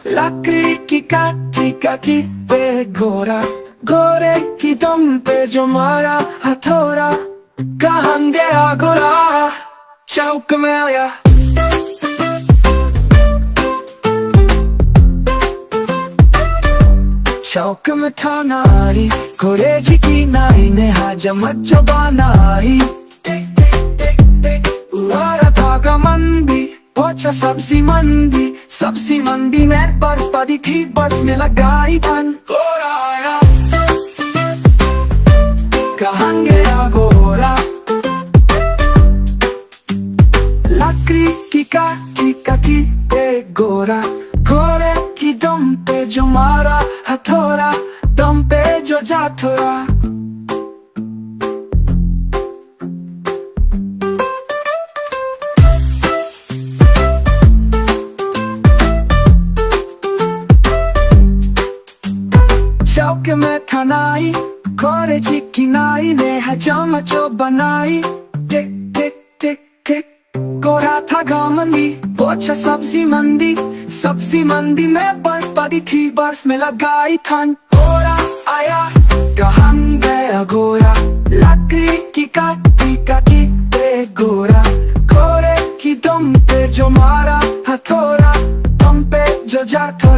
लकड़ी की काटी काटी पे घोड़ा, घोड़े की दुम पे जो मारा हथौड़ा, कहाँ गया घोड़ा चौक में आया। चौक में था नारी, घोड़े की नाई ने हजमत जो बनाई। उड़ा धागा मंदी पहुंचा सब्जी मंडी, सब्जी मंडी में बर्फ पड़ी थी, बर्फ में लगाई धन। घोड़ा आया, कहाँ गया घोड़ा, लकड़ी की काटी काटी पे घोड़ा, घोड़े की दुम पे जो मारा हथौड़ा, दम पे जो जा थोड़ा। चौक में था नाई, घोड़े की नाई ने हजाम जो बनाई। टिक टिक टिक टिक घोड़ा था घमंडी, पहुंचा सब्जी मंडी, सब्जी मंडी में बर्फ पड़ी थी, बर्फ में लगाई ठंड। घोड़ा आया, कहाँ गया घोड़ा, लकड़ी की काटी काटी पे घोड़ा, घोड़े की दुम पे जो मारा हथौड़ा, दम पे जो जा थोड़ा।